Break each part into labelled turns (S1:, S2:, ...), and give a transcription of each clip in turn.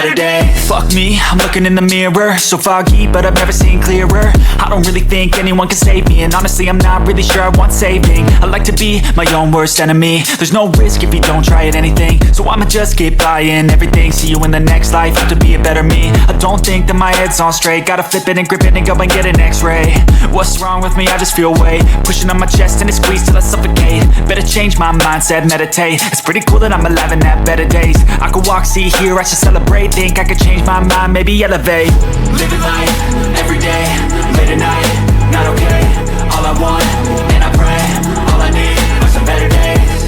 S1: better days. Fuck me, I'm looking in the mirror, so foggy, but I've never seen clearer. I don't really think anyone can save me, and honestly I'm not really sure I want saving. I like to be my own worst enemy. There's no risk if you don't try at anything, so I'ma just keep buying everything. See you in the next life, have to be a better me. I don't think that my head's on straight, gotta flip it and grip it and go and get an x-ray. What's wrong with me? I just feel weight pushing on my chest and it squeezes till I suffocate. Better change my mindset, meditate. It's pretty cool that I'm alive and have better days. I could walk, see, hear, I should celebrate. Think I could change my mind, maybe elevate. Living life, everyday, late at night, not okay. All I want, and I pray, all I need are some better days.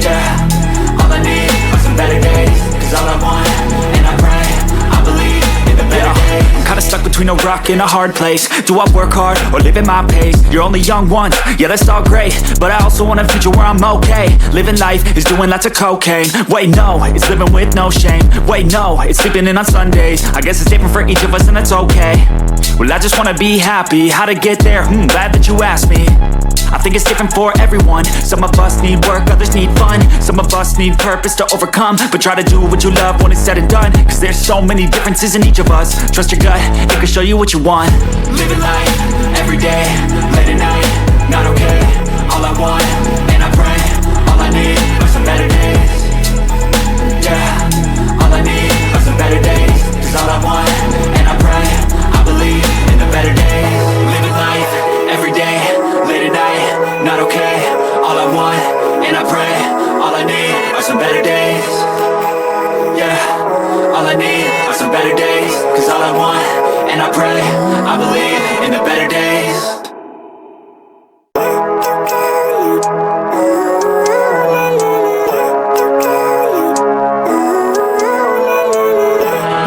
S1: Yeah, all I need are some better days. Cause all I want, and I pray, I believe in the better days. I'm kinda stuck between a rock and a hard place. Do I work hard or live at my pace? You're only young once, yeah that's all great, but I also want a future where I'm okay. Living life is doing lots of cocaine. Wait no, it's living with no shame. Wait no, it's sleeping in on Sundays. I guess it's different for each of us and that's okay. Well I just wanna be happy, how to get there? Glad that you asked me. I think it's different for everyone. Some of us need work, others need fun. Some of us need purpose to overcome. But try to do what you love when it's said and done. Cause there's so many differences in each of us. Trust your gut, it can show you what you want. Living life, everyday, late at night, not okay. All I want, and I pray, all I need are some better days. Yeah, all I need are some better days. Cause all I want, and I pray, I believe in the better days. Living life, everyday, late at night, not okay. All I want, and I pray, all I need are some better days. Yeah, all I need are some better days. Cause all I want, and I pray, I believe in the better days.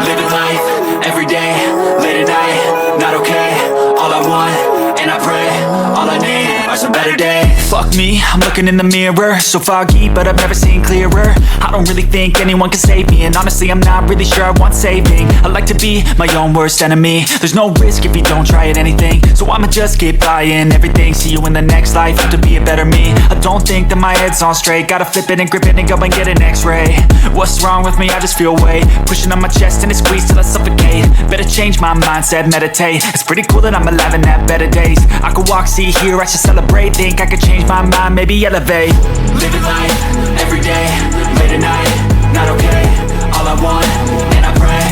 S1: Living life, everyday, late at night, not okay. All I want, and I pray, all I need are some better days. Fuck me, I'm looking in the mirror, so foggy, but I've never seen clearer. I don't really think anyone can save me, and honestly I'm not really sure I want saving. I like to be my own worst enemy. There's no risk if you don't try at anything, so I'ma just keep buying everything. See you in the next life, have to be a better me. I don't think that my head's on straight, gotta flip it and grip it and go and get an x-ray. What's wrong with me? I just feel weight pushing on my chest and it squeezes till I suffocate. Better change my mindset, meditate. It's pretty cool that I'm alive and have better days. I could walk, see, hear, I should celebrate. Think I could change my mind, maybe elevate. Living life, everyday, late at night, not okay. All I want, and I pray,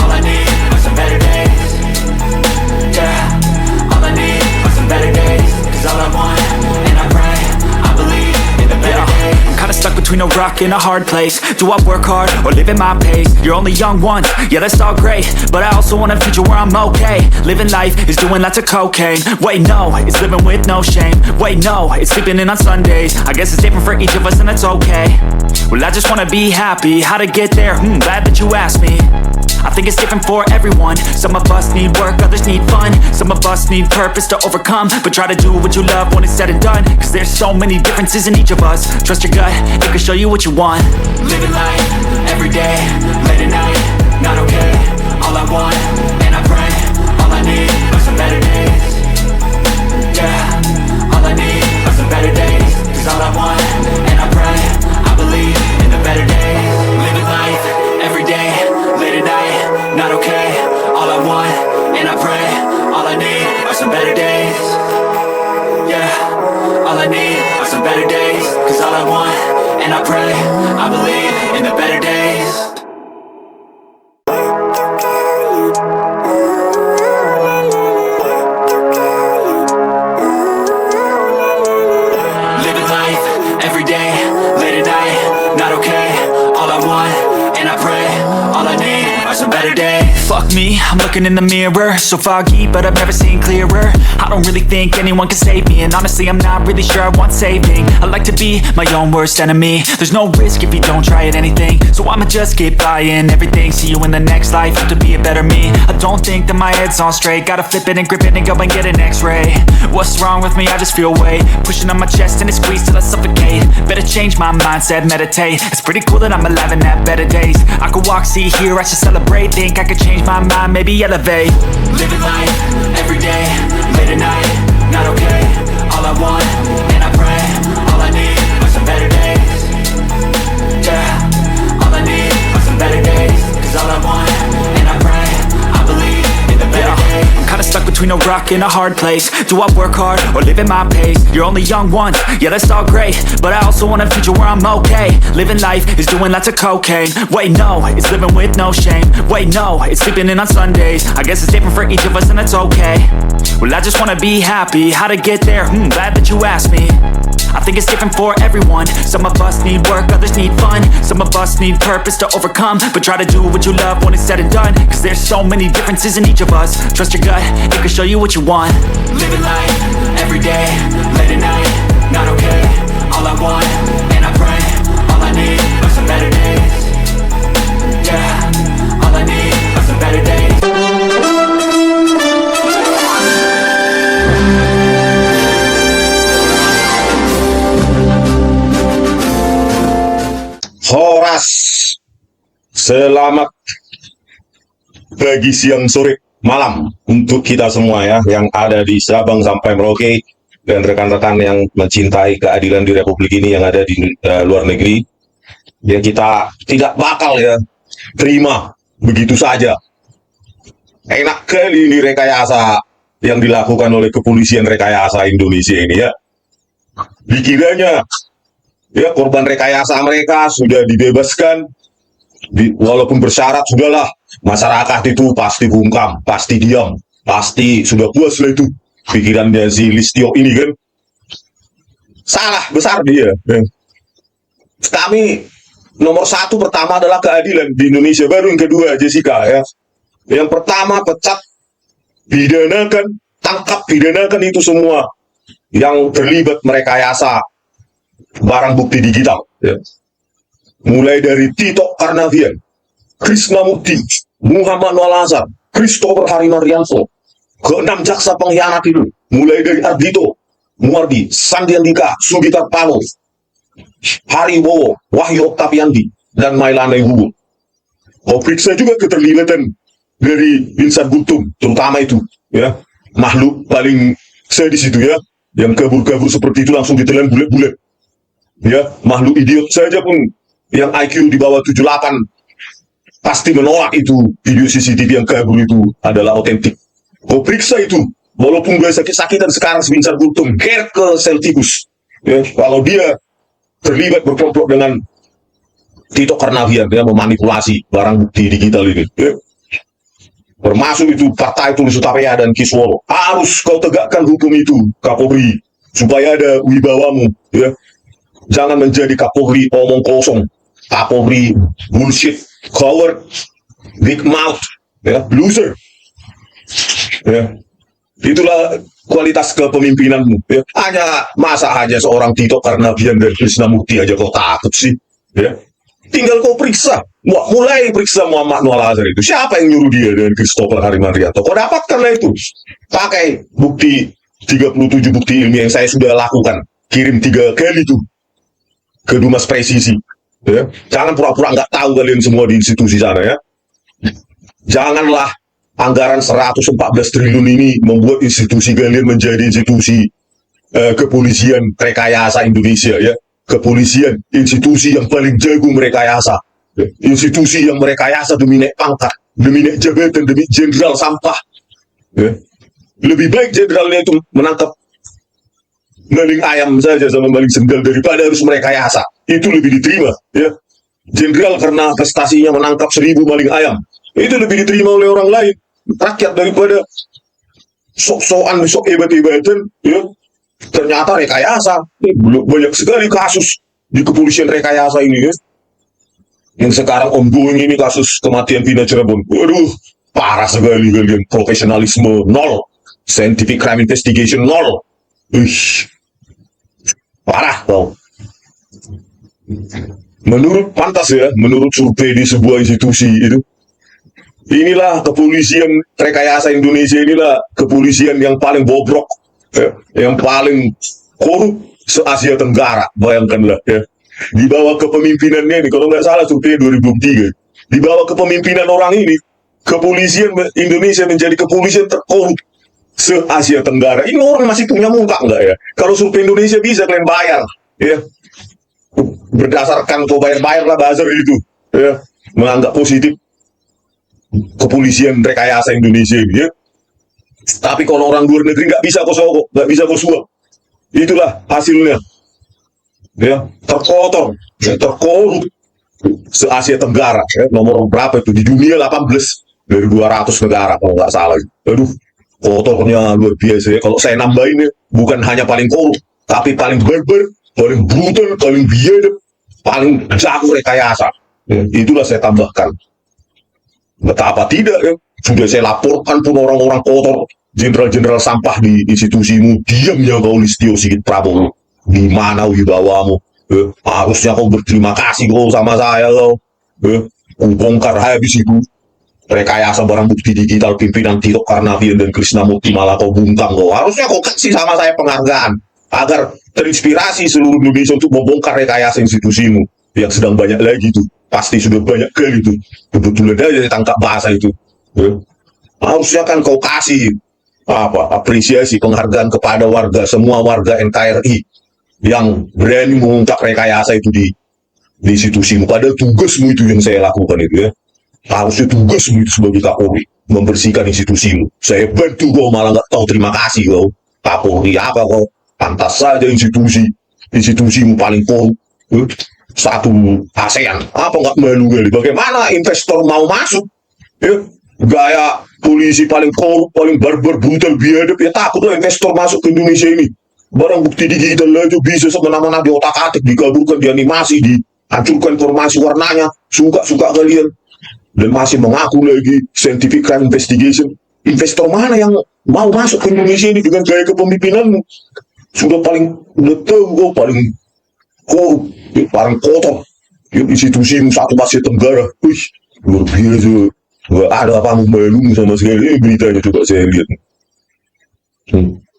S1: all I need are some better days. Yeah, all I need are some better days. Cause all I want, and I pray, I believe in the better days. I'm kinda stuck between a rock and a hard place. Do I work hard or live at my pace? You're only young once, yeah that's all great, but I also want a future where I'm okay. Living life is doing lots of cocaine. Wait no, it's living with no shame. Wait no, it's sleeping in on Sundays. I guess it's different for each of us and that's okay. Well I just wanna be happy, how to get there? Glad that you asked me. I think it's different for everyone. Some of us need work, others need fun. Some of us need purpose to overcome. But try to do what you love when it's said and done. Cause there's so many differences in each of us. Trust your gut, it can show you what you want. Living life, everyday, late at night, not okay. All I want, and I pray, all I need are some better days. Yeah, all I need are some better days. Cause all I want, and I pray, I believe in the better days. Living life, everyday, late at night, not okay. All I want, and I pray, all I need are some better days. Yeah, all I need are some better days. Cause all I want, and I pray, I believe in the better days. Living life, everyday, late at night, not okay. All I want, and I pray, all I need are some better days. Fuck me, I'm looking in the mirror, so foggy, but I've never seen clearer. I don't really think anyone can save me, and honestly I'm not really sure I want saving. I like to be my own worst enemy. There's no risk if you don't try at anything, so I'ma just keep buying everything. See you in the next life, have to be a better me. I don't think that my head's on straight, gotta flip it and grip it and go and get an x-ray. What's wrong with me? I just feel weight pushing on my chest and it squeezes till I suffocate. Better change my mindset, meditate. It's pretty cool that I'm alive and have better days. I could walk, see, hear, I should celebrate. Think I could change my mind, maybe elevate. Living life, everyday, late at night, not okay. All I want, and I pray, all I need are some better days. Yeah, all I need are some better days. Cause all between a rock and a hard place. Do I work hard or live at my pace? You're only young once, yeah, that's all great, but I also want a future where I'm okay. Living life is doing lots of cocaine. Wait, no, it's living with no shame. Wait, no, it's sleeping in on Sundays. I guess it's different for each of us and that's okay. Well, I just wanna be happy. How to get there? Glad that you asked me. I think it's different for everyone. Some of us need work, others need fun. Some of us need purpose to overcome. But try to do what you love when it's said and done. Cause there's so many differences in each of us. Trust your gut, it can show you what you want. Living life, every day, late at night, not okay. All I want, and I pray, all I need are some better days. Yeah, all I need are some better days.
S2: Horas, selamat pagi, siang, sore, malam untuk kita semua ya yang ada di Sabang sampai Merauke dan rekan-rekan yang mencintai keadilan di Republik ini yang ada di luar negeri. Ya kita tidak bakal ya terima begitu saja. Enak kali ini rekayasa yang dilakukan oleh kepolisian rekayasa Indonesia ini ya. Dikiranya ya korban rekayasa mereka sudah dibebaskan, walaupun bersyarat sudahlah, masyarakat itu pasti bungkam, pasti diam, pasti sudah puas lah itu pikirannya si Listio ini kan. Salah besar dia. Kami nomor satu pertama adalah keadilan di Indonesia, baru yang kedua Jessica ya. Yang pertama pecat, pidanakan, tangkap, pidanakan itu semua yang terlibat merekayasa barang bukti digital ya. Mulai dari Tito Karnavian, Krisnamukti, Muhammad Noel Azhar, Christopher Harimarianto, ke-6 jaksa pengkhianat itu, mulai dari Ardhito Muardi, Sandi Andika, Sugitar Paloh, Hari Bowo, Wahyu Oktaviandi, dan Mailana Hugo. Kau periksa juga keterlibatan dari Vincent Guntum, terutama itu ya, makhluk paling sadis itu ya, yang kabur-kabur seperti itu langsung ditelan bulat-bulat. Ya, makhluk idiot saja pun yang IQ di bawah 78 pasti menolak itu video CCTV yang kabur itu adalah otentik. Kau periksa itu, walaupun gue sakit-sakitan sekarang sebincar guntung, ger ke sel tikus. Ya, kalau dia terlibat berkomplot dengan Tito Karnavian, dia memanipulasi barang bukti digital ini. Ya. Termasuk itu Partai Tulis Utapaya dan Kisworo. Harus kau tegakkan hukum itu, Kapolri, supaya ada wibawamu. Ya. Jangan menjadi Kapolri omong kosong, Kapolri bullshit, coward, big mouth, ya, loser. Ya. Itulah kualitas kepemimpinanmu. Ya. Masa aja seorang Tito Karnavian dan Krisnamukti aja kau takut sih. Ya. Tinggal kau periksa, mulai periksa Muhammad Noel Azhar itu. Siapa yang nyuruh dia dengan Christopher Harimarianto? Kau dapatkanlah itu. Pakai bukti 37 bukti ilmiah yang saya sudah lakukan. Kirim 3 kali tuh ke Dumas Presisi, ya. Jangan pura-pura nggak tahu kalian semua di institusi sana ya. Janganlah anggaran 114 triliun ini membuat institusi kalian menjadi institusi kepolisian rekayasa Indonesia ya. Kepolisian, institusi yang paling jago merekayasa, ya. Institusi yang merekayasa demi naik pangkat, demi naik jabatan, demi jenderal sampah. Ya. Lebih baik jenderalnya itu menangkap maling ayam saja sama maling sendal daripada harus merekayasa. Itu lebih diterima ya. Jenderal karena prestasinya menangkap 1000 maling ayam, itu lebih diterima oleh orang lain, rakyat, daripada sok-sokan sok hebat-hebatan ya. Ternyata rekayasa. Banyak sekali kasus di kepolisian rekayasa ini ya. Yang sekarang ongoing ini kasus kematian Vina Cirebon. Waduh, parah sekali kalian. Profesionalisme nol, scientific crime investigation nol. Parah tau. Menurut pantas ya, menurut survei di sebuah institusi itu, inilah kepolisian rekayasa Indonesia, inilah kepolisian yang paling bobrok ya, yang paling korup se-Asia Tenggara. Bayangkanlah ya, di bawah kepemimpinannya ini, kalau nggak salah survei 2023, di bawah kepemimpinan orang ini, kepolisian Indonesia menjadi kepolisian terkorup se-Asia Tenggara. Ini orang masih punya muka nggak ya? Kalau survei Indonesia bisa kalian bayar ya, berdasarkan kau bayar lah buzzer itu ya, menganggap positif kepolisian rekayasa Indonesia ini ya. Tapi kalau orang luar negeri nggak bisa kau sogok, nggak bisa kau suap. Itulah hasilnya. Ya, terkotor, ya, terkorup se Asia Tenggara. Ya, nomor berapa itu di dunia 18 dari 200 negara kalau nggak salah. Aduh, kotornya luar biasa ya. Kalau saya nambahin ya, bukan hanya paling korup, tapi paling barbar, paling brutal, paling biadab, paling jago rekayasa. Ya, itulah saya tambahkan. Betapa tidak ya, sudah saya laporkan pun orang-orang kotor, jenderal-jenderal sampah di institusimu, diamnya kau Listio Sigit Prabowo. Di mana wibawamu? Harusnya kau berterima kasih kau sama saya kau. Kau bongkar habis itu rekayasa barang bukti digital pimpinan Tito Karnavian dan Krishnamurti, malah kau bungkam kau. Harusnya kau kasih sama saya penghargaan agar terinspirasi seluruh Indonesia untuk membongkar rekayasa institusimu yang sedang banyak lagi itu. Pasti sudah banyak kali itu. Kebetulan aja saya tangkap bahasa itu. Harusnya kan kau kasih apresiasi penghargaan kepada warga, semua warga NKRI yang berani mengungkap rekayasa itu di institusimu. Padahal tugasmu itu yang saya lakukan itu ya. Harusnya tugasmu itu sebagai Kapolri membersihkan institusimu. Saya bantu kau malah nggak tahu terima kasih kau. Kapolri apa kau? Pantas saja institusimu paling korup. Satu ASEAN. Apa nggak malu kali? Bagaimana investor mau masuk? Ya, gaya polisi paling korup, paling barbar, brutal, biadab, ya takutlah investor masuk ke Indonesia ini. Barang bukti digital aja bisa semena-mena diotak-atik, dikaburkan, dianimasi, dihancurkan informasi warnanya, suka-suka kalian. Dan masih mengaku lagi scientific crime investigation. Investor mana yang mau masuk ke Indonesia ini dengan gaya kepemimpinanmu? Sudah udah tahu kau paling korup, paling kotor. Institusimu satu Asia Tenggara. Wih, luar biasa. Gak ada apa malu sama sekali. Beritanya coba saya lihat.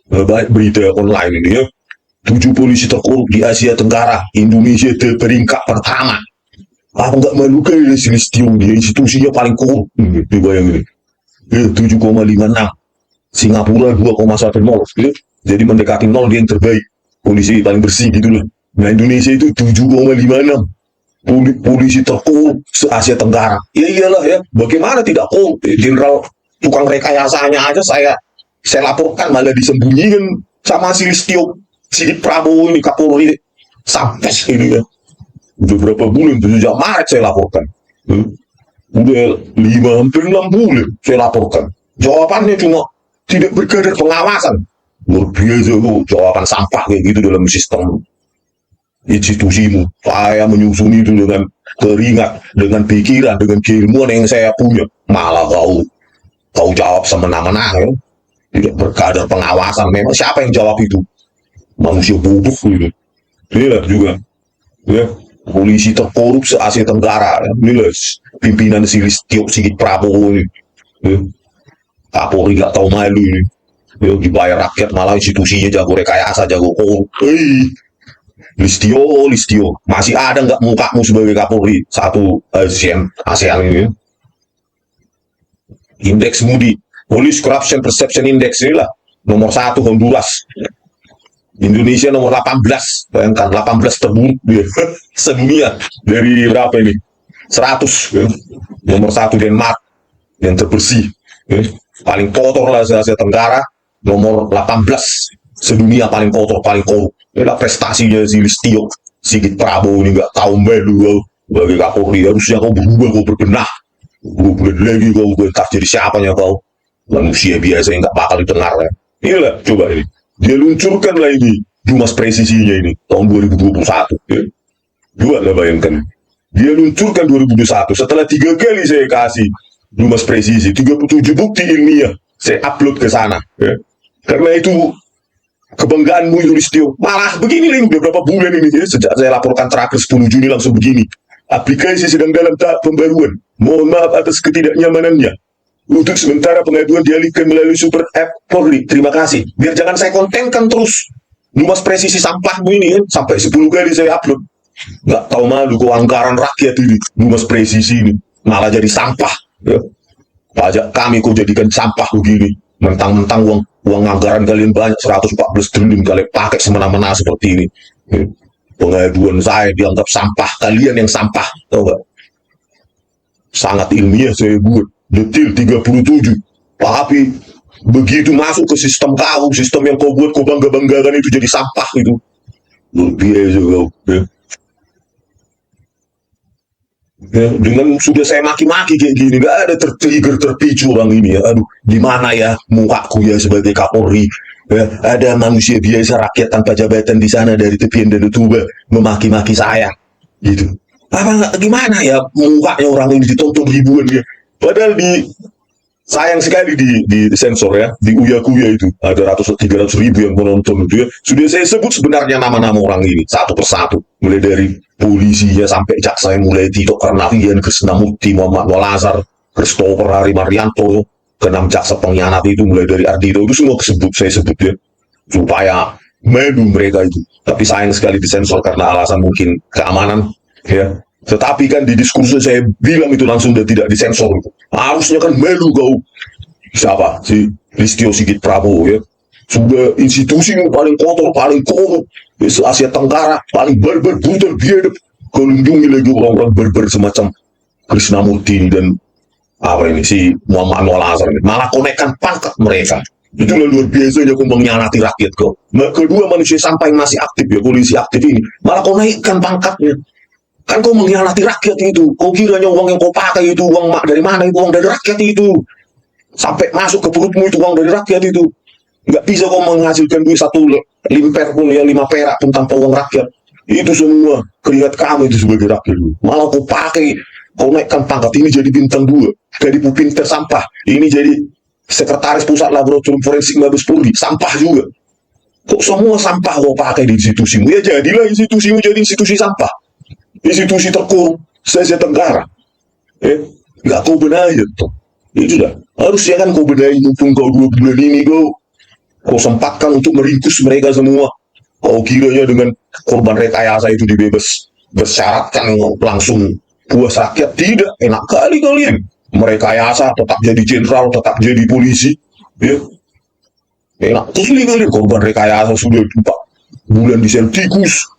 S2: Baik berita online ini ya. 7 polisi terkorup di Asia Tenggara, Indonesia peringkat pertama. Apa nggak malu kali Listio, dia institusinya paling korup. Dibayangin. 7,56. Singapura 2,10. Ya. Jadi mendekati 0 dia yang terbaik. Polisi paling bersih gitu loh. Nah Indonesia itu 7,56. Polisi terkorup se Asia Tenggara. Ya iyalah ya. Bagaimana tidak korup? Jenderal tukang rekayasanya aja saya laporkan malah disembunyikan sama si Listio Sigit Prabowo ini, Kapolri sampai ini ya. Udah berapa bulan tuh, sejak Maret saya laporkan. Udah 5 hampir 6 bulan saya laporkan. Jawabannya cuma tidak berkadar pengawasan. Luar biasa kok, jawaban sampah kayak gitu dalam sistem institusimu. Saya menyusuni itu dengan keringat, dengan pikiran, dengan keilmuan yang saya punya. Malah kau jawab semena-mena ya. Tidak berkadar pengawasan. Memang siapa yang jawab itu? Manusia bodoh gitu. Inilah juga ya, polisi terkorup se Asia Tenggara ya. Inilah pimpinan si Listio Sigit Prabowo ini ya. Kapolri gak tahu malu ini ya, dibayar rakyat malah institusinya jago rekayasa, jago korup. Listio masih ada nggak mukamu sebagai Kapolri satu ASEAN ini ya? Indeks Moody Police Corruption Perception Index inilah nomor 1 Honduras. Indonesia nomor 18. Bayangkan 18 terburuk dia sedunia dari berapa ini? 100 ya. Nomor 1 Denmark yang terbersih ya. Paling kotor lah Asia Tenggara, nomor 18 sedunia paling kotor, paling korup. Inilah prestasinya si Listio Sigit Prabowo ini. Nggak tahu malu kau sebagai Kapolri. Harusnya kau berubah, kau berbenah. Bulan lagi kau entah jadi siapanya kau. Manusia biasa yang nggak bakal didengar ya. Inilah coba ini dia luncurkan lah ini Dumas Presisinya ini tahun 2021 ya. Coba lah bayangkan, dia luncurkan 2021 setelah 3 kali saya kasih Dumas Presisi 37 bukti ilmiah saya upload ke sana ya. Karena itu kebanggaanmu itu Listio. Malah begini nih udah berapa bulan ini ya, sejak saya laporkan terakhir 10 Juni langsung begini. Aplikasi sedang dalam tahap pembaruan. Mohon maaf atas ketidaknyamanannya. Untuk sementara pengaduan dialihkan melalui super app Polri. Terima kasih. Biar jangan saya kontenkan terus Dumas Presisi sampahmu ini kan. Sampai 10 kali saya upload. Nggak tahu malu kok anggaran rakyat ini. Dumas Presisi ini malah jadi sampah ya. Pajak kami kok jadikan sampah begini. Mentang-mentang uang anggaran kalian banyak 114 triliun kalian pakai semena-mena seperti ini ya. Pengaduan saya dianggap sampah. Kalian yang sampah. Tahu nggak? Sangat ilmiah saya buat. Detil 37. Tapi Begitu masuk ke sistem kau, sistem yang kau buat, kau bangga-banggakan itu jadi sampah itu. Luar biasa kau. Ya. Ya, dengan sudah saya maki-maki kayak gini, gak ada tertrigger, terpicu orang ini ya. Aduh, gimana ya mukaku ya sebagai Kapolri. Ya, ada manusia biasa rakyat tanpa jabatan di sana dari tepian dan Toba memaki-maki saya. Gitu. Apa nggak gimana ya mukanya orang ini ditonton ribuan ya. Padahal sayang sekali di sensor ya, di Uya-Kuya itu ada 300 ribu yang menonton itu ya. Sudah saya sebut sebenarnya nama-nama orang ini satu persatu, mulai dari polisinya sampai jaksa yang mulai Tito Karnavian, Krisnamurti, Muhammad Walazar, Christopher Hari Marianto, keenam jaksa pengkhianat itu mulai dari Ardito itu semua saya sebut ya, supaya melu mereka itu. Tapi sayang sekali disensor karena alasan mungkin keamanan ya. Tetapi kan di diskursus saya bilang itu langsung dan tidak disensor. Harusnya kan melu kau. Siapa? Si Listio Sigit Prabowo ya. Sudah institusi yang paling kotor, paling korup. Asia Tenggara, paling barbar, brutal, biadab. Kau lindungi lagi orang-orang barbar semacam Krisnamurti ini dan apa ini, si Muhammad Walazar ini. Malah konekkan pangkat mereka. Itulah luar biasanya kau mengkhianati rakyat kau. Kedua manusia sampai masih aktif ya, polisi aktif ini. Malah kau naikkan pangkatnya. Kan kau mengkhianati rakyat itu. Kau kiranya uang yang kau pakai itu uang dari mana? Itu uang dari rakyat itu. Sampai masuk ke perutmu itu uang dari rakyat itu. Nggak bisa kau menghasilkan duit satu limper pun ya, 5 perak pun tanpa uang rakyat. Itu semua keringat kamu itu sebagai rakyat. Malah kau pakai, kau naikkan pangkat. Ini jadi bintang 2. Jadi pupinter sampah. Ini jadi sekretaris pusat laboratorium forensik Mabes Polri. Sampah juga. Kok semua sampah kau pakai di institusimu? Ya jadilah institusimu jadi institusi sampah. Institusi terkorup se-Asia Tenggara. Nggak kau benahi tuh. Itu dah. Harusnya kan kau benahi mumpung kau 2 bulan ini kau sempatkan untuk meringkus mereka semua. Kau kiranya dengan korban rekayasa itu dibebas bersyaratkan langsung puas rakyat. Tidak, enak kali kalian. Merekayasa tetap jadi jenderal, tetap jadi polisi. Ya. Enak kali kalian korban rekayasa sudah 4 bulan di sel tikus.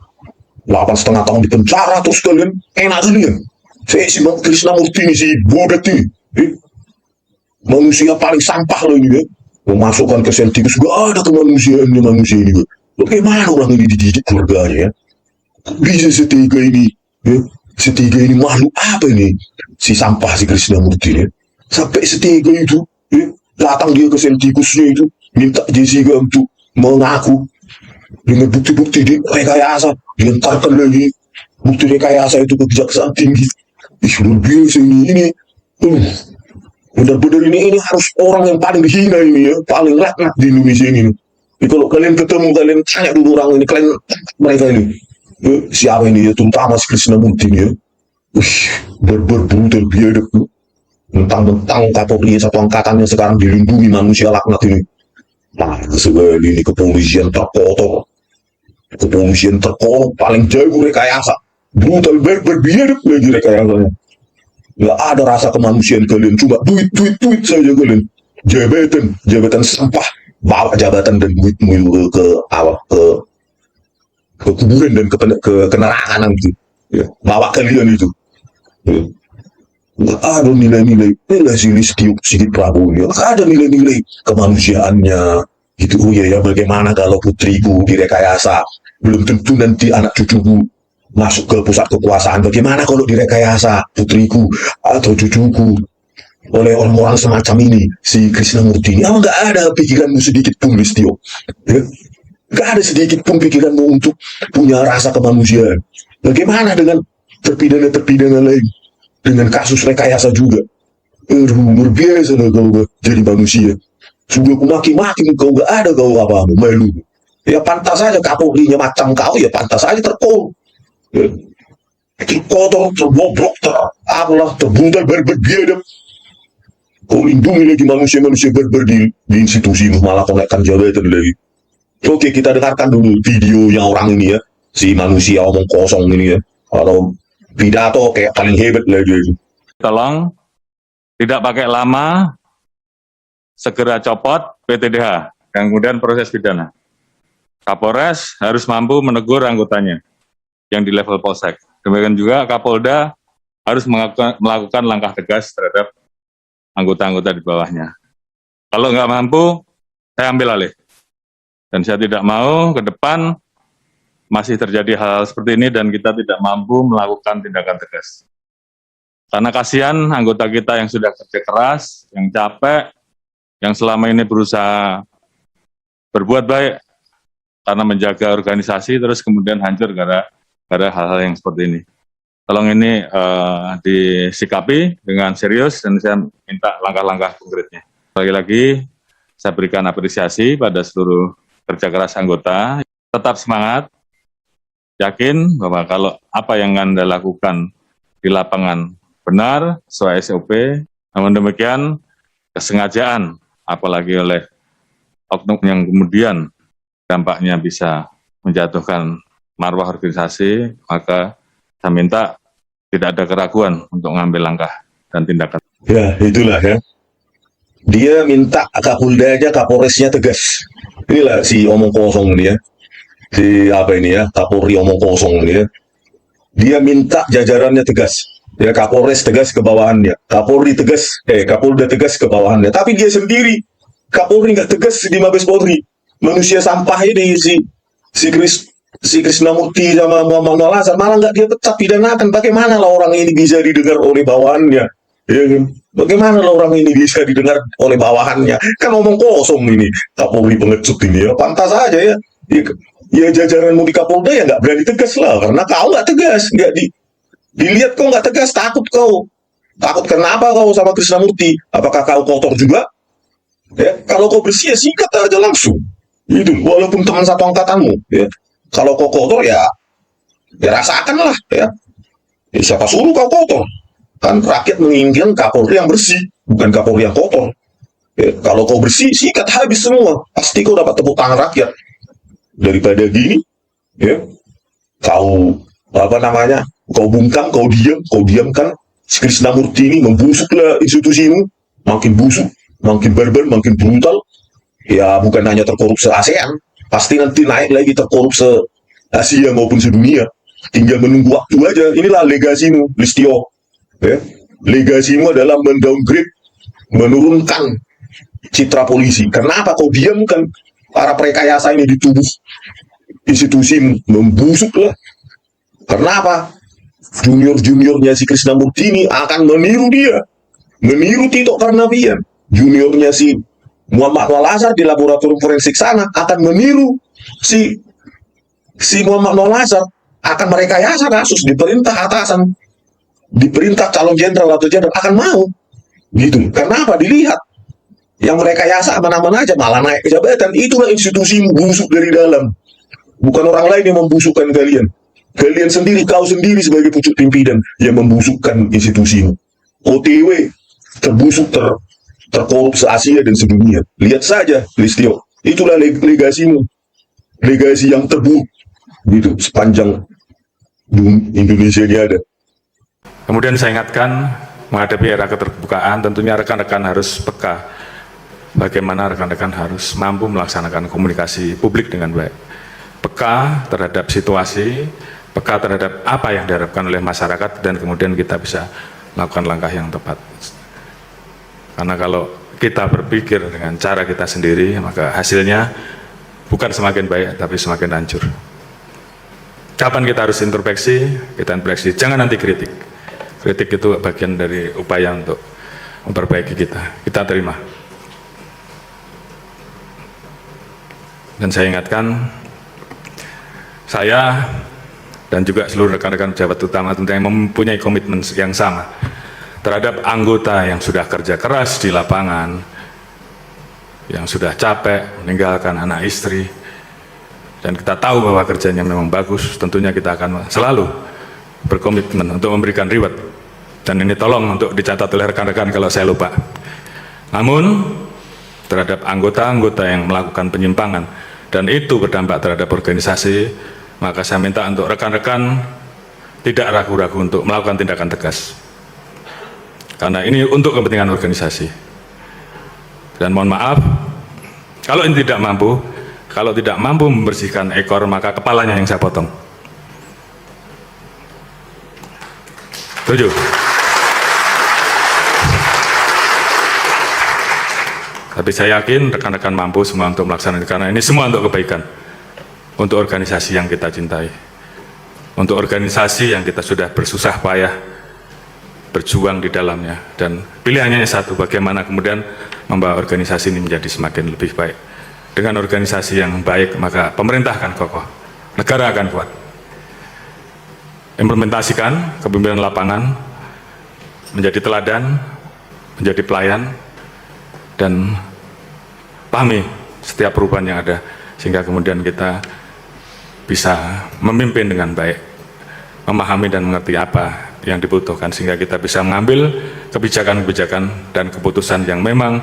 S2: 8,5 tahun di penjara terus kalian enak kalian. Saya si Krisnamurti ini si bodoh ini, manusia paling sampah loh ini ya. Memasukkan ke sel tikus gak ada kemanusiaannya manusia ini. Bagaimana orang ini dididik keluarganya ya? Bisa setiga ini ya? Setiga ini makhluk apa ini? Si sampah si Krisnamurti ya. Sampai setiga itu ya? Datang dia ke sel tikusnya itu minta Jessica untuk mengaku dengan bukti-bukti di rekayasa, diantarkan lagi bukti rekayasa itu ke kejaksaan tinggi. Luar biasa ini benar-benar ini harus orang yang paling dihina ini ya, paling laknat di Indonesia ini. Kalau kalian ketemu, kalian tanya dulu orang ini, kalian mereka ini siapa ini ya, terutama si Krisnamurti ini ya. Brutal biadab mentang-mentang Kapolri satu angkatan yang sekarang dilindungi manusia laknat ini. Nah, sekali ini kepolisian terkotor. Kepolisian terkotor paling jago rekayasa. Brutal, berbiadab lagi rekayasanya. Nggak ada rasa kemanusiaan kalian. Cuma duit saja kalian. Jabatan sampah. Bawa jabatan dan duitmu ke kuburan dan ke kenerangan nanti. Ya, bawa kalian itu. Ya. Nggak ada nilai-nilai Listio Sigit Prabowo ini. Nggak ada nilai-nilai kemanusiaannya gitu. Oh ya bagaimana kalau putriku direkayasa, belum tentu nanti anak cucuku masuk ke pusat kekuasaan. Bagaimana kalau direkayasa putriku atau cucuku oleh orang-orang semacam ini, si Krisnamurti ini? Nggak ada pikiranmu sedikit pun Listio ya? Nggak ada sedikit pun pikiranmu untuk punya rasa kemanusiaan. Bagaimana dengan terpidana-terpidana lain dengan kasus rekayasa juga? Luar biasa lah kau jadi manusia. Sudah aku maki-maki kau, gak ada kau apa-apa, malu. Ya pantas saja Kapolrinya macam kau, ya pantas saja terkorup. Ya. Terkotor, terbobrok, terbuntal, berbiadab. Kau lindungi lagi manusia-manusia berber di institusi, malah konekkan jabatan lagi. Oke, kita dengarkan dulu videonya orang ini ya, si manusia omong kosong ini ya, atau pidato kayak paling hebat lagi.
S3: Tolong tidak pakai lama, segera copot PTDH, dan kemudian proses pidana. Kapolres harus mampu menegur anggotanya yang di level Polsek. Demikian juga Kapolda harus melakukan langkah tegas terhadap anggota-anggota di bawahnya. Kalau nggak mampu, saya ambil alih. Dan saya tidak mau ke depan masih terjadi hal seperti ini dan kita tidak mampu melakukan tindakan tegas. Karena kasihan anggota kita yang sudah kerja keras, yang capek, yang selama ini berusaha berbuat baik karena menjaga organisasi, terus kemudian hancur gara-gara hal-hal yang seperti ini. Tolong ini disikapi dengan serius dan saya minta langkah-langkah konkretnya. Lagi-lagi saya berikan apresiasi pada seluruh kerja keras anggota. Tetap semangat, yakin bahwa kalau apa yang Anda lakukan di lapangan benar, sesuai SOP, namun demikian kesengajaan, apalagi oleh oknum yang kemudian dampaknya bisa menjatuhkan marwah organisasi, maka saya minta tidak ada keraguan untuk mengambil langkah dan tindakan.
S2: Ya, itulah ya. Dia minta Kapoldanya, Kapolresnya tegas. Inilah si omong kosong dia. Si apa ini ya, Kapolri omong kosong ini ya. Dia minta jajarannya tegas. Ya, Kapolres tegas ke bawahannya. Kapolri tegas, Kapolda tegas ke bawahannya. Tapi dia sendiri, Kapolri nggak tegas di Mabes Polri. Manusia sampah ini si Krisnamurti sama Muhammad Al-Azhar malah nggak dia pecat pidanakan. Bagaimana lah orang ini bisa didengar oleh bawahannya? Ya kan? Bagaimana lah orang ini bisa didengar oleh bawahannya? Kan omong kosong ini Kapolri pengecut ini ya. Pantas aja ya. Ya jajaranmu di Kapolda ya nggak berani tegas lah karena kau nggak tegas, nggak dilihat kau nggak tegas, takut kau. Takut kenapa kau sama Krisnamurti? Apakah kau kotor juga? Ya, kalau kau bersih ya sikat aja langsung. Itu walaupun teman satu angkatanmu. Ya. Kalau kau kotor ya rasakan lah. Ya. Siapa suruh kau kotor? Kan rakyat menginginkan Kapolri yang bersih, bukan Kapolri yang kotor. Ya, kalau kau bersih, sikat habis semua. Pasti kau dapat tepuk tangan rakyat. Daripada gini, ya, kau apa namanya? Kau bungkam, kau diamkan. Si Krisnamurti ini membusuklah institusimu, makin busuk, makin barbar, makin brutal. Ya bukan hanya terkorup se-ASEAN, pasti nanti naik lagi terkorup se-Asia maupun sedunia. Tinggal menunggu waktu aja. Inilah legasimu, Listio. Ya. Legasimu adalah mendowngrade, menurunkan citra polisi. Kenapa kau diamkan para prekayasa ini di tubuh institusimu? Membusuklah. Kenapa? Junior-juniornya si Krisnamurti ini akan meniru dia, meniru Tito Karnavian. Juniornya si Muhammad Al-Azhar di laboratorium forensik sana akan meniru si Muhammad Al-Azhar, akan merekayasa kasus, diperintah atasan, diperintah calon jenderal atau jenderal akan mau gitu. Kenapa? Dilihat yang merekayasa aman-aman aja malah naik ke jabatan. Itulah institusi busuk dari dalam, bukan orang lain yang membusukkan kalian. Kalian sendiri, kau sendiri sebagai pucuk pimpinan yang membusukkan institusimu. OTW terbusuk, terkorup se-Asia dan sedunia. Lihat saja, Listio. Itulah legasimu. Legasi yang terburuk gitu sepanjang Indonesia ini ada.
S3: Kemudian saya ingatkan, menghadapi era keterbukaan, tentunya rekan-rekan harus peka. Bagaimana rekan-rekan harus mampu melaksanakan komunikasi publik dengan baik. Peka terhadap situasi, peka terhadap apa yang diharapkan oleh masyarakat, dan kemudian kita bisa melakukan langkah yang tepat. Karena kalau kita berpikir dengan cara kita sendiri, maka hasilnya bukan semakin baik, tapi semakin hancur. Kapan kita harus introspeksi? Kita introspeksi, jangan nanti kritik. Kritik itu bagian dari upaya untuk memperbaiki kita. Kita terima. Dan saya ingatkan, saya dan juga seluruh rekan-rekan pejabat utama tentunya mempunyai komitmen yang sama terhadap anggota yang sudah kerja keras di lapangan, yang sudah capek meninggalkan anak istri, dan kita tahu bahwa kerjanya memang bagus. Tentunya kita akan selalu berkomitmen untuk memberikan reward, dan ini tolong untuk dicatat oleh rekan-rekan kalau saya lupa. Namun terhadap anggota-anggota yang melakukan penyimpangan dan itu berdampak terhadap organisasi, maka saya minta untuk rekan-rekan tidak ragu-ragu untuk melakukan tindakan tegas, karena ini untuk kepentingan organisasi. Dan mohon maaf kalau ini tidak mampu, kalau tidak mampu membersihkan ekor, maka kepalanya yang saya potong. Setuju? Tapi saya yakin rekan-rekan mampu semua untuk melaksanakan, karena ini semua untuk kebaikan, untuk organisasi yang kita cintai, untuk organisasi yang kita sudah bersusah payah berjuang di dalamnya. Dan pilihannya satu, bagaimana kemudian membawa organisasi ini menjadi semakin lebih baik. Dengan organisasi yang baik, maka pemerintah akan kokoh, negara akan kuat. Implementasikan kepemimpinan lapangan, menjadi teladan, menjadi pelayan, dan pahami setiap perubahan yang ada, sehingga kemudian kita bisa memimpin dengan baik, memahami dan mengerti apa yang dibutuhkan, sehingga kita bisa mengambil kebijakan-kebijakan dan keputusan yang memang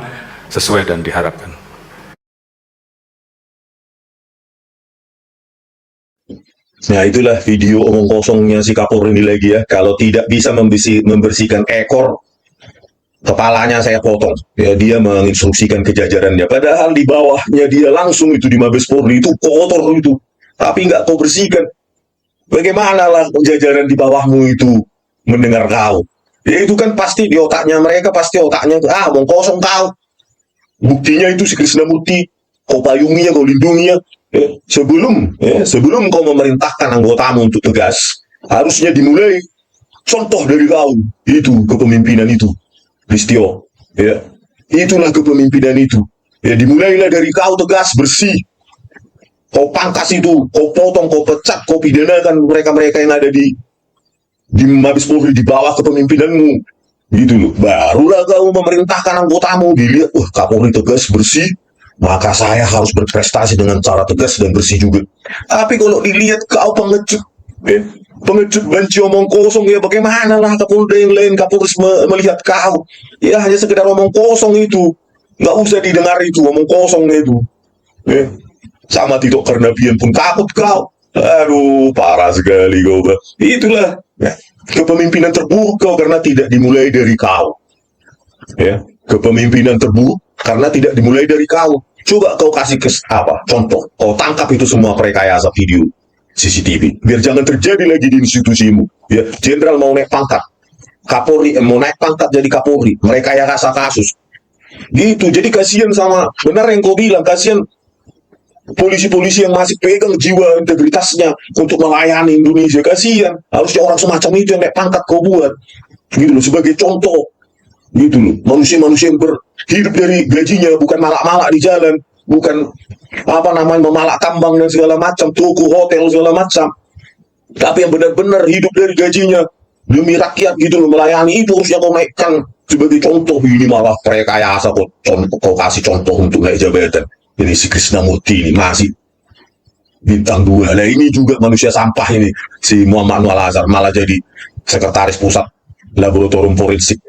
S3: sesuai dan diharapkan.
S2: Nah, itulah video omong kosongnya si Kapolri ini lagi ya. Kalau tidak bisa membersihkan ekor, kepalanya saya potong. Ya, dia menginstruksikan ke jajarannya. Padahal di bawahnya dia langsung itu di Mabes Polri itu kotor itu. Tapi nggak kau bersihkan. Bagaimana lah jajaran di bawahmu itu mendengar kau? Ya itu kan pasti di otaknya mereka, pasti otaknya omong kosong kau. Buktinya itu si Krisnamurti, kau payungi ya, kau lindungi ya. Sebelum kau memerintahkan anggotamu untuk tegas, harusnya dimulai contoh dari kau. Itu kepemimpinan itu, Listio. Ya, itulah kepemimpinan itu. Ya, dimulailah dari kau tegas, bersih. Kau pangkas itu, kau potong, kau pecat, kau pidanakan mereka-mereka yang ada di Mabes Polri di bawah kepemimpinanmu. Gitu loh. Barulah kau memerintahkan anggotamu, dilihat, wah Kapolri tegas, bersih, maka saya harus berprestasi dengan cara tegas dan bersih juga. Tapi kalau dilihat kau pengecut, pengecut banci omong kosong, ya bagaimana lah Kapolda yang lain, Kapolri melihat kau, ya hanya sekedar omong kosong itu, nggak usah didengar itu omong kosong itu. Sama Tito Karnavian pun takut kau. Aduh, parah sekali kau. Itulah kepemimpinan terburuk kau karena tidak dimulai dari kau. Ya, kepemimpinan terburuk karena tidak dimulai dari kau. Coba kau kasih contoh, kau tangkap itu semua rekayasa video CCTV, biar jangan terjadi lagi di institusimu. Ya, jenderal mau naik pangkat, Kapolri mau naik pangkat jadi Kapolri, merekayasa kasus. Gitu, jadi kasihan sama, benar yang kau bilang, kasihan polisi-polisi yang masih pegang jiwa integritasnya untuk melayani Indonesia, kasihan. Harusnya orang semacam itu yang naik pangkat kau buat. Gitu loh, sebagai contoh. Gitu loh, manusia-manusia yang berhidup dari gajinya, bukan malak-malak di jalan, bukan memalak tambang dan segala macam, toko, hotel segala macam, tapi yang benar-benar hidup dari gajinya demi rakyat gitu loh, melayani. Itu harusnya kau naikkan sebagai contoh. Ini malah rekayasa kau kasih contoh untuk naik jabatan. Ini si Krisnamurti ini masih bintang 2. Nah ini juga manusia sampah ini, si Muhammad Nur Al-Azhar malah jadi sekretaris pusat laboratorium forensik,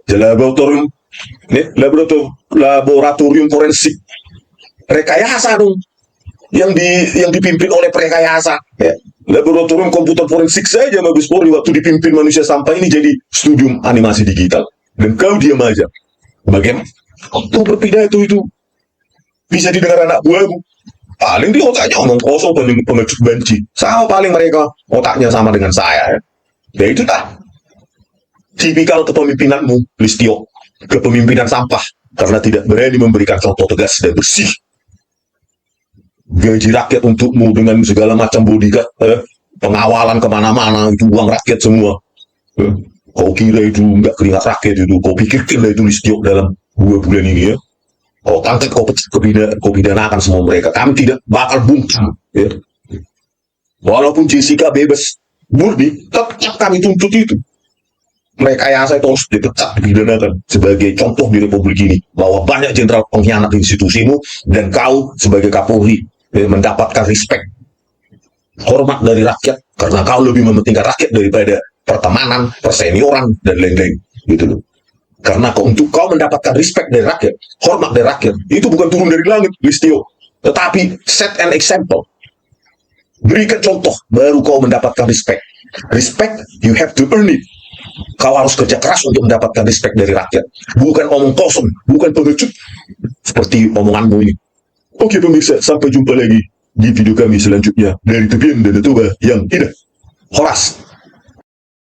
S2: laboratorium forensik rekayasa dong, yang dipimpin oleh perekayasa. Ya. Laboratorium komputer forensik saja Mabes Polri waktu dipimpin manusia sampah ini jadi studium animasi digital, dan kau diam aja. Bagaimana kau berpidato itu bisa didengar anak buahmu? Paling di otaknya omong kosong, pengecut banci. Sama paling mereka otaknya sama dengan saya. Ya itu tak tipikal kepemimpinanmu, Listio. Kepemimpinan sampah karena tidak berani memberikan contoh tegas dan bersih. Gaji rakyat untukmu dengan segala macam bodyguard, pengawalan kemana-mana, itu uang rakyat semua. Kau kira itu nggak keringat rakyat itu? Kau pikirkanlah itu, Listio, dalam 2 bulan ini ya. Kau tangkap, kau pidanakan semua mereka. Kami tidak bakal bungkam. Ya. Walaupun Jessica bebas murni, tetap kami tuntut itu. Rekayasa itu harus dipecat, dipidanakan sebagai contoh di Republik ini, bahwa banyak jenderal pengkhianat di institusimu, dan kau sebagai Kapolri mendapatkan respect, hormat dari rakyat, karena kau lebih mementingkan rakyat daripada pertemanan, persenioran, dan lain-lain. Gitu loh. Karena untuk kau mendapatkan respect dari rakyat, hormat dari rakyat, itu bukan turun dari langit, Listio, tetapi set an example. Berikan contoh, baru kau mendapatkan respect. Respect, you have to earn it. Kau harus kerja keras untuk mendapatkan respect dari rakyat. Bukan omong kosong, bukan pengecut seperti omonganmu ini. Oke pemirsa, sampai jumpa lagi di video kami selanjutnya dari Tepian dan Toba yang indah. Horas.